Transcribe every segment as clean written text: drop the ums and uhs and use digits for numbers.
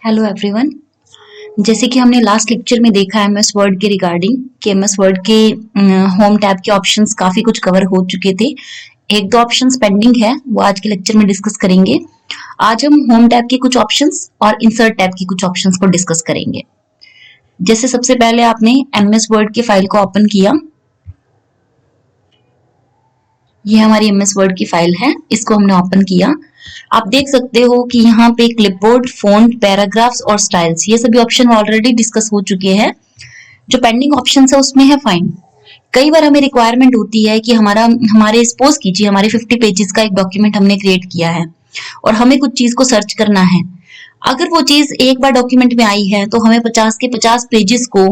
Hello everyone. जैसे कि हमने लास्ट लेक्चर में देखा एमएस वर्ड के रिगार्डिंग कि एमएस वर्ड के होम टैब के ऑप्शंस काफी कुछ कवर हो चुके थे। एक दो ऑप्शंस पेंडिंग है, वो आज के लेक्चर में डिस्कस करेंगे। आज हम होम टैब के कुछ ऑप्शंस और इंसर्ट टैब की कुछ ऑप्शंस को डिस्कस करेंगे। जैसे सबसे पहले आपने एमएस वर्ड की फाइल को ओपन किया। ये हमारी एमएस वर्ड की फाइल है, इसको हमने ओपन किया। आप देख सकते हो कि यहाँ पे क्लिपबोर्ड, फॉन्ट, पैराग्राफ्स और स्टाइल्स, ये सभी ऑप्शन ऑलरेडी डिस्कस हो चुके हैं। जो पेंडिंग ऑप्शन है उसमें है फाइंड। कई बार हमें रिक्वायरमेंट होती है कि हमारे सपोज कीजिए हमारे 50 पेजेस का एक डॉक्यूमेंट हमने क्रिएट किया है और हमें कुछ चीज को सर्च करना है। अगर वो चीज एक बार डॉक्यूमेंट में आई है तो हमें 50 के 50 पेजेस को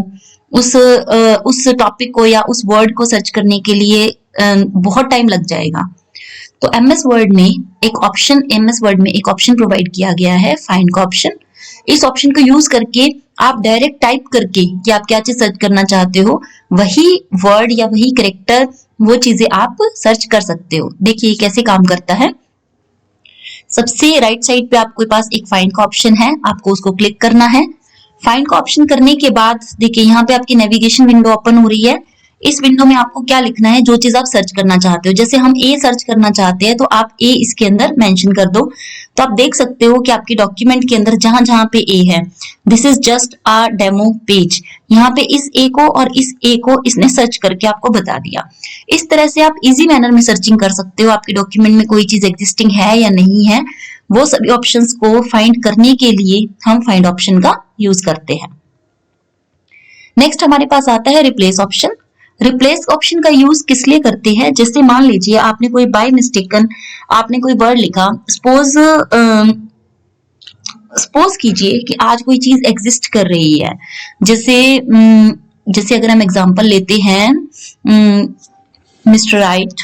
उस टॉपिक को या उस वर्ड को सर्च करने के लिए बहुत टाइम लग जाएगा। तो एमएस वर्ड में एक ऑप्शन प्रोवाइड किया गया है, फाइंड का ऑप्शन। इस ऑप्शन को यूज करके आप डायरेक्ट टाइप करके कि आप क्या चीज सर्च करना चाहते हो, वही वर्ड या वही कैरेक्टर, वो चीजें आप सर्च कर सकते हो। देखिए कैसे काम करता है। सबसे राइट साइड पे आपके पास एक फाइंड का ऑप्शन है, आपको उसको क्लिक करना है। फाइंड का ऑप्शन करने के बाद देखिए यहाँ पे आपकी नेविगेशन विंडो ओपन हो रही है। इस विंडो में आपको क्या लिखना है, जो चीज आप सर्च करना चाहते हो। जैसे हम ए सर्च करना चाहते हैं तो आप ए इसके अंदर मेंशन कर दो। तो आप देख सकते हो कि आपके डॉक्यूमेंट के अंदर जहां जहां पे ए है, this is just a demo page, यहाँ पे इस ए को और इस ए को इसने सर्च करके आपको बता दिया। इस तरह से आप इजी मैनर में सर्चिंग कर सकते हो। आपके डॉक्यूमेंट में कोई चीज एग्जिस्टिंग है या नहीं है, वो सभी ऑप्शंस को फाइंड करने के लिए हम फाइंड ऑप्शन का यूज करते हैं। नेक्स्ट हमारे पास आता है रिप्लेस ऑप्शन। रिप्लेस ऑप्शन का यूज किस लिए करते हैं, जैसे मान लीजिए आपने कोई बाय मिस्टेकन आपने कोई वर्ड लिखा। सपोज कीजिए कि आज कोई चीज एग्जिस्ट कर रही है। जैसे अगर हम एग्जांपल लेते हैं मिस्टर राइट,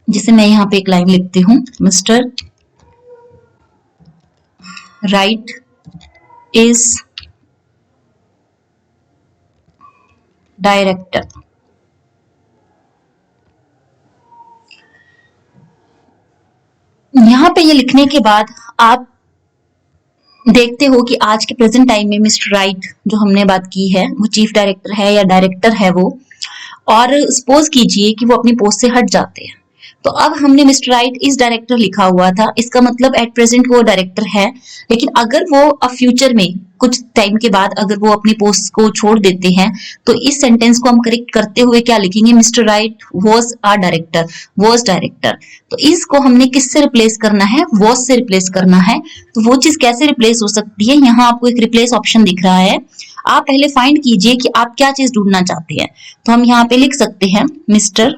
जैसे मैं यहाँ पे एक लाइन लिखती हूँ, मिस्टर राइट इज डायरेक्टर। यहाँ पे ये लिखने के बाद आप देखते हो कि आज के प्रेजेंट टाइम में मिस्टर राइट जो हमने बात की है वो चीफ डायरेक्टर है या डायरेक्टर है वो। और सपोज कीजिए कि वो अपनी पोस्ट से हट जाते हैं, तो अब हमने मिस्टर राइट इज डायरेक्टर लिखा हुआ था, इसका मतलब एट प्रेजेंट वो डायरेक्टर है। लेकिन अगर वो अब फ्यूचर में कुछ टाइम के बाद अगर वो अपनी पोस्ट को छोड़ देते हैं, तो इस सेंटेंस को हम करेक्ट करते हुए क्या लिखेंगे, mister right was a director, was director. तो इसको हमने किससे रिप्लेस करना है, वॉज से रिप्लेस करना है। तो वो चीज कैसे रिप्लेस हो सकती है, यहाँ आपको एक रिप्लेस ऑप्शन दिख रहा है। आप पहले फाइंड कीजिए कि आप क्या चीज ढूंढना चाहते हैं। तो हम यहाँ पे लिख सकते हैं मिस्टर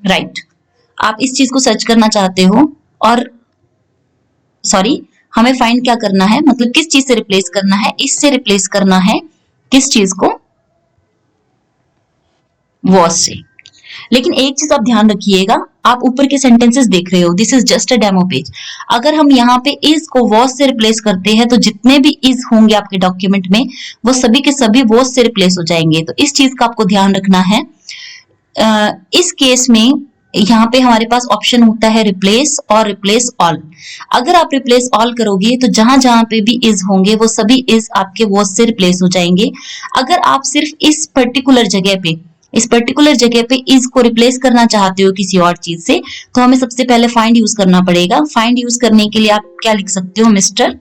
राइट। आप इस चीज को सर्च करना चाहते हो और हमें फाइंड क्या करना है, मतलब किस चीज से रिप्लेस करना है, इससे रिप्लेस करना है किस चीज को, वॉज से। लेकिन एक चीज आप ध्यान रखिएगा, आप ऊपर के सेंटेंसेस देख रहे हो, this is just a demo page. अगर हम यहाँ पे इज को वॉज से रिप्लेस करते हैं तो जितने भी इज होंगे आपके डॉक्यूमेंट में वो सभी के सभी वॉज से रिप्लेस हो जाएंगे। तो इस चीज का आपको ध्यान रखना है। इस केस में यहाँ पे हमारे पास ऑप्शन होता है रिप्लेस और रिप्लेस ऑल। अगर आप रिप्लेस ऑल करोगे तो जहां जहां पे भी इज होंगे वो सभी इज आपके वॉज से रिप्लेस हो जाएंगे। अगर आप सिर्फ इस पर्टिकुलर जगह पे इज को रिप्लेस करना चाहते हो किसी और चीज से, तो हमें सबसे पहले फाइंड यूज करना पड़ेगा। फाइंड यूज करने के लिए आप क्या लिख सकते हो, मिस्टर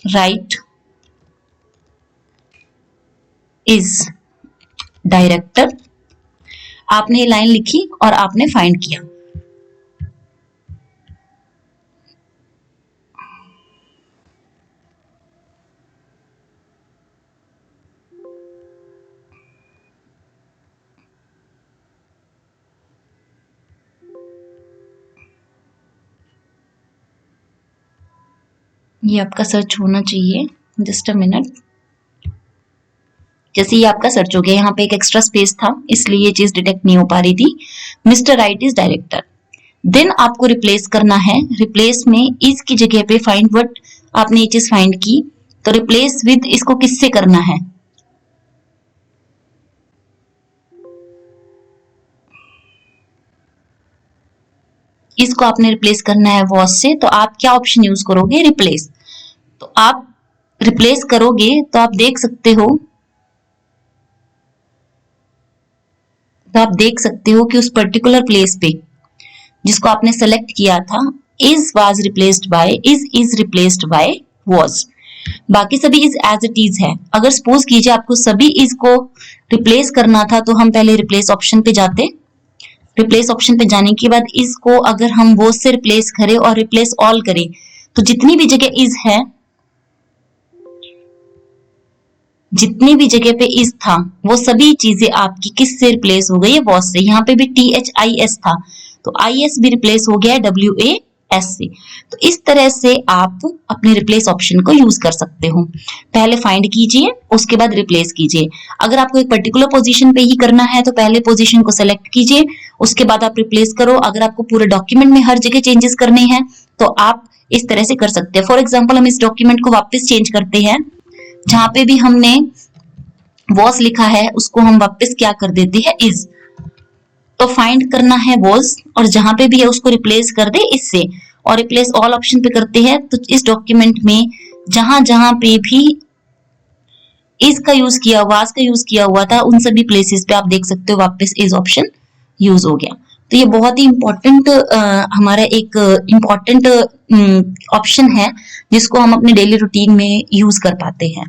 राइट इज डायरेक्टर। आपने ये लाइन लिखी और आपने फाइंड किया। ये आपका सर्च होना चाहिए, जस्ट अ मिनट। जैसे ये आपका सर्च हो गया, यहाँ पे एक एक्स्ट्रा स्पेस था इसलिए ये चीज डिटेक्ट नहीं हो पा रही थी। Mister right is director. Then आपको रिप्लेस करना है। रिप्लेस में इज की जगह पे फाइंड वर्ड, आपने ये चीज फाइंड की तो रिप्लेस विद इसको किससे करना है, इसको आपने रिप्लेस करना है वॉज से, तो आप क्या ऑप्शन यूज करोगे? रिप्लेस। तो आप रिप्लेस करोगे तो आप देख सकते हो, कि उस पर्टिकुलर प्लेस पे जिसको आपने सेलेक्ट किया था, इज रिप्लेस्ड बाय वॉज। बाकी सभी इज एज इट इज है। अगर सपोज कीजिए आपको सभी इज को रिप्लेस करना था, तो हम पहले रिप्लेस ऑप्शन पे जाते। रिप्लेस ऑप्शन पे जाने के बाद इज को अगर हम वो से रिप्लेस करें और रिप्लेस ऑल करें, तो जितनी भी जगह इज है, जितनी भी जगह पे इज था, वो सभी चीजें आपकी किस से रिप्लेस हो गई है? वॉज से। यहाँ पे भी THIS था, तो IS भी रिप्लेस हो गया है WAS से। तो इस तरह से आप अपने रिप्लेस ऑप्शन को यूज कर सकते हो। पहले फाइंड कीजिए, उसके बाद रिप्लेस कीजिए। अगर आपको एक पर्टिकुलर पोजीशन पे ही करना है, तो पहले पोजीशन को सेलेक्ट कीजिए, उसके बाद आप रिप्लेस करो। अगर आपको पूरे डॉक्यूमेंट में हर जगह चेंजेस करने हैं, तो आप इस तरह से कर सकते हैं। फॉर एग्जाम्पल, हम इस डॉक्यूमेंट को वापस चेंज करते हैं, जहां पे भी हमने वॉज लिखा है उसको हम वापस क्या कर देते हैं? इज। तो फाइंड करना है वॉज, और जहां पे भी है उसको रिप्लेस कर दे इससे, और रिप्लेस ऑल ऑप्शन पे करते हैं। तो इस डॉक्यूमेंट में जहां जहां पे भी इज का यूज किया, वाज का यूज किया हुआ था, उन सभी प्लेसेस पे आप देख सकते हो वापस इज ऑप्शन यूज हो गया। तो ये बहुत ही इंपॉर्टेंट हमारा एक इम्पॉर्टेंट ऑप्शन है, जिसको हम अपने डेली रूटीन में यूज कर पाते हैं।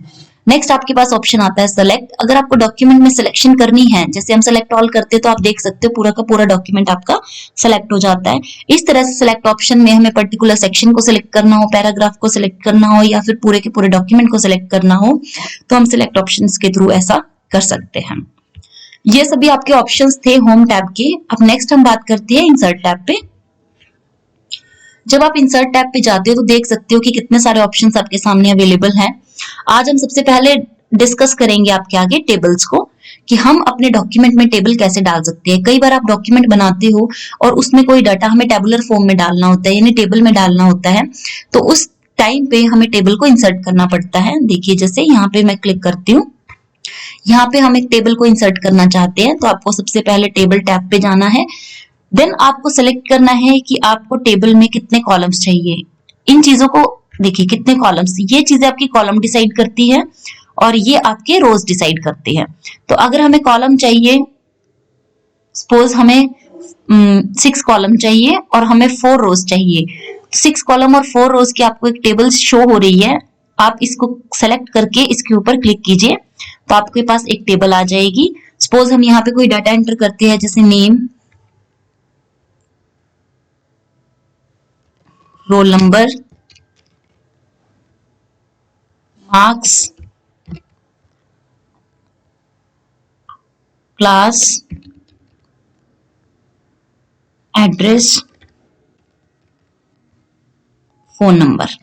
नेक्स्ट आपके पास ऑप्शन आता है सेलेक्ट। अगर आपको डॉक्यूमेंट में सिलेक्शन करनी है, जैसे हम सेलेक्ट ऑल करते हैं, तो आप देख सकते हो पूरा का पूरा डॉक्यूमेंट आपका सेलेक्ट हो जाता है। इस तरह से सेलेक्ट ऑप्शन में हमें पर्टिकुलर सेक्शन को सिलेक्ट करना हो, पैराग्राफ को सिलेक्ट करना हो, या फिर पूरे के पूरे डॉक्यूमेंट को सिलेक्ट करना हो, तो हम सिलेक्ट ऑप्शन के थ्रू ऐसा कर सकते हैं। ये सभी आपके ऑप्शंस थे होम टैब के। अब नेक्स्ट हम बात करते हैं इंसर्ट टैब पे। जब आप इंसर्ट टैब पे जाते हो, तो देख सकते हो कि कितने सारे ऑप्शंस आपके सामने अवेलेबल हैं। आज हम सबसे पहले डिस्कस करेंगे आपके आगे टेबल्स को, कि हम अपने डॉक्यूमेंट में टेबल कैसे डाल सकते हैं। कई बार आप डॉक्यूमेंट बनाते हो और उसमें कोई डाटा हमें टेबुलर फॉर्म में डालना होता है, यानी टेबल में डालना होता है, तो उस टाइम पे हमें टेबल को इंसर्ट करना पड़ता है। देखिए, जैसे यहाँ पे मैं क्लिक करती हूँ, यहाँ पे हम एक टेबल को इंसर्ट करना चाहते हैं, तो आपको सबसे पहले टेबल टैब पे जाना है। देन आपको सेलेक्ट करना है कि आपको टेबल में कितने कॉलम्स चाहिए। इन चीजों को देखिए, कितने कॉलम्स, ये चीजें आपकी कॉलम डिसाइड करती है, और ये आपके रोज डिसाइड करते हैं। तो अगर हमें कॉलम चाहिए, सपोज हमें 6 कॉलम चाहिए और हमें 4 रोज चाहिए, 6 कॉलम और 4 रोज की आपको एक टेबल शो हो रही है। आप इसको सेलेक्ट करके इसके ऊपर क्लिक कीजिए, तो आपके पास एक टेबल आ जाएगी। सपोज हम यहाँ पे कोई डाटा एंटर करते हैं, जैसे name, roll number, marks, class, address, phone number.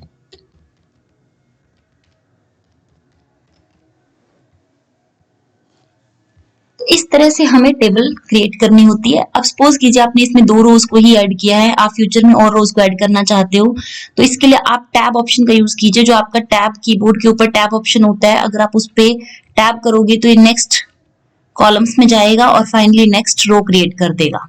तो इस तरह से हमें टेबल क्रिएट करनी होती है। अब सपोज कीजिए आपने इसमें 2 रोज को ही ऐड किया है, आप फ्यूचर में और रोज को ऐड करना चाहते हो, तो इसके लिए आप टैब ऑप्शन का यूज कीजिए। जो आपका टैब कीबोर्ड के ऊपर टैब ऑप्शन होता है, अगर आप उस पे टैब करोगे तो ये नेक्स्ट कॉलम्स में जाएगा और फाइनली नेक्स्ट रो क्रिएट कर देगा।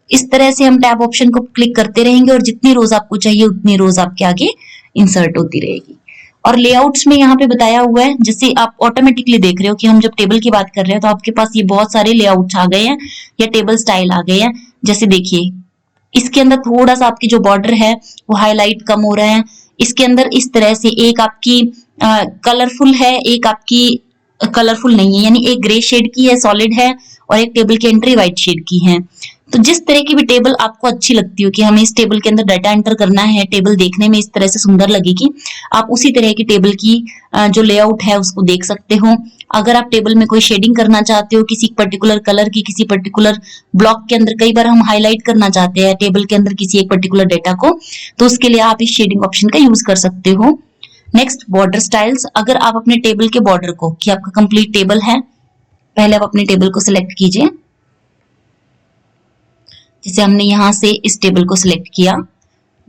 इस तरह से हम टैब ऑप्शन को क्लिक करते रहेंगे, और जितनी रोज आपको चाहिए उतनी रोज आपके आगे इंसर्ट होती रहेगी। और लेआउट्स में यहाँ पे बताया हुआ है, जैसे आप ऑटोमेटिकली देख रहे हो कि हम जब टेबल की बात कर रहे हैं, तो आपके पास ये बहुत सारे लेआउट्स आ गए हैं, या टेबल स्टाइल आ गए हैं। जैसे देखिए, इसके अंदर थोड़ा सा आपकी जो बॉर्डर है वो हाईलाइट कम हो रहा है। इसके अंदर इस तरह से एक आपकी कलरफुल है, एक आपकी कलरफुल नहीं है, यानी एक ग्रे शेड की है, सॉलिड है, और एक टेबल की एंट्री व्हाइट शेड की है। तो जिस तरह की भी टेबल आपको अच्छी लगती हो कि हमें इस टेबल के अंदर डाटा एंटर करना है, टेबल देखने में इस तरह से सुंदर लगेगी, आप उसी तरह की टेबल की जो लेआउट है उसको देख सकते हो। अगर आप टेबल में कोई शेडिंग करना चाहते हो किसी पर्टिकुलर कलर की, किसी पर्टिकुलर ब्लॉक के अंदर, कई बार हम हाईलाइट करना चाहते हैं टेबल के अंदर किसी एक पर्टिकुलर डेटा को, तो उसके लिए आप इस शेडिंग ऑप्शन का यूज कर सकते हो। Next, border styles. अगर आप अपने टेबल के बॉर्डर को, कि आपका कंप्लीट टेबल है, पहले आप अपने टेबल को सिलेक्ट कीजिए। जैसे हमने यहां से इस टेबल को सिलेक्ट किया,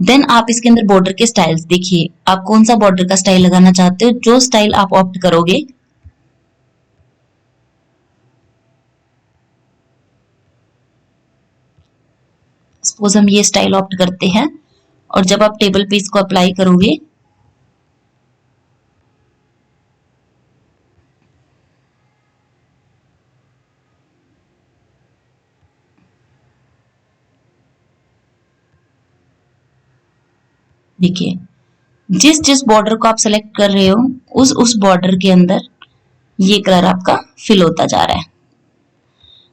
देन आप इसके अंदर बॉर्डर के स्टाइल्स देखिए, आप कौन सा बॉर्डर का स्टाइल लगाना चाहते हो। जो स्टाइल आप ऑप्ट करोगे, सपोज हम ये स्टाइल ऑप्ट करते हैं और जब आप टेबल पे इसको अप्लाई करोगे देखिए जिस जिस बॉर्डर को आप सेलेक्ट कर रहे हो उस बॉर्डर के अंदर ये कलर आपका फिल होता जा रहा है।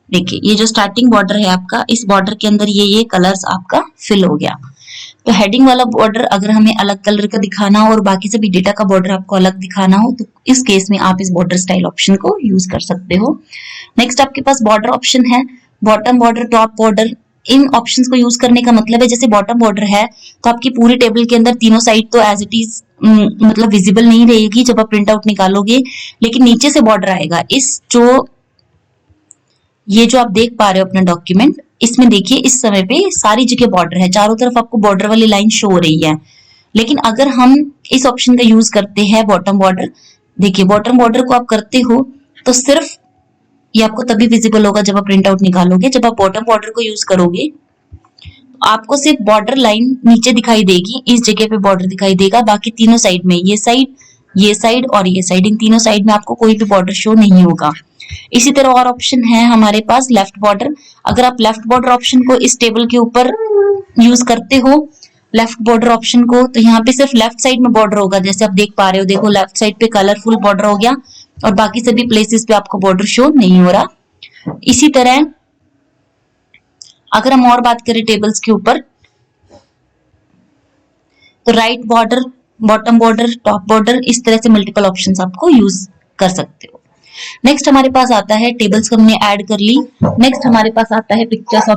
देखिए ये जो स्टार्टिंग बॉर्डर है आपका, इस बॉर्डर के अंदर ये कलर्स आपका फिल हो गया। तो हेडिंग वाला बॉर्डर अगर हमें अलग कलर का दिखाना हो और बाकी सभी डेटा का बॉर्डर आपको अलग दिखाना हो तो इस केस में आप इस बॉर्डर स्टाइल ऑप्शन को यूज कर सकते हो। नेक्स्ट आपके पास बॉर्डर ऑप्शन है, बॉटम बॉर्डर, टॉप बॉर्डर। इन ऑप्शंस को यूज करने का मतलब है जैसे बॉटम बॉर्डर है तो आपकी पूरी टेबल के अंदर तीनों साइड तो एज इट इज मतलब विजिबल नहीं रहेगी जब आप प्रिंट आउट निकालोगे, लेकिन नीचे से बॉर्डर आएगा। ये जो आप देख पा रहे हो अपना डॉक्यूमेंट, इसमें देखिए इस समय पे सारी जगह बॉर्डर है, चारों तरफ आपको बॉर्डर वाली लाइन शो हो रही है। लेकिन अगर हम इस ऑप्शन का यूज करते हैं बॉटम बॉर्डर, देखिए बॉटम बॉर्डर को आप करते हो तो सिर्फ ये आपको तभी विजिबल होगा जब आप प्रिंट आउट निकालोगे। जब आप बॉटम बॉर्डर को यूज करोगे तो आपको सिर्फ बॉर्डर लाइन नीचे दिखाई देगी, इस जगह पे बॉर्डर दिखाई देगा, बाकी तीनों साइड में ये साइड और ये साइड, इन तीनों साइड में आपको कोई भी बॉर्डर शो नहीं होगा। इसी तरह और ऑप्शन है हमारे पास लेफ्ट बॉर्डर। अगर आप लेफ्ट बॉर्डर ऑप्शन को इस टेबल के ऊपर यूज करते हो लेफ्ट बॉर्डर ऑप्शन को, तो यहाँ पे सिर्फ लेफ्ट साइड में बॉर्डर होगा, जैसे आप देख पा रहे हो। देखो लेफ्ट साइड पे कलरफुल बॉर्डर हो गया और बाकी सभी प्लेसेस पे आपको बॉर्डर शो नहीं हो रहा। इसी तरह अगर हम और बात करें टेबल्स के ऊपर, तो right border, bottom border, top border, इस तरह से मल्टीपल ऑप्शंस आपको यूज कर सकते हो। नेक्स्ट हमारे पास आता है टेबल्स को हमने ऐड कर ली। नेक्स्ट हमारे पास आता है पिक्चर्स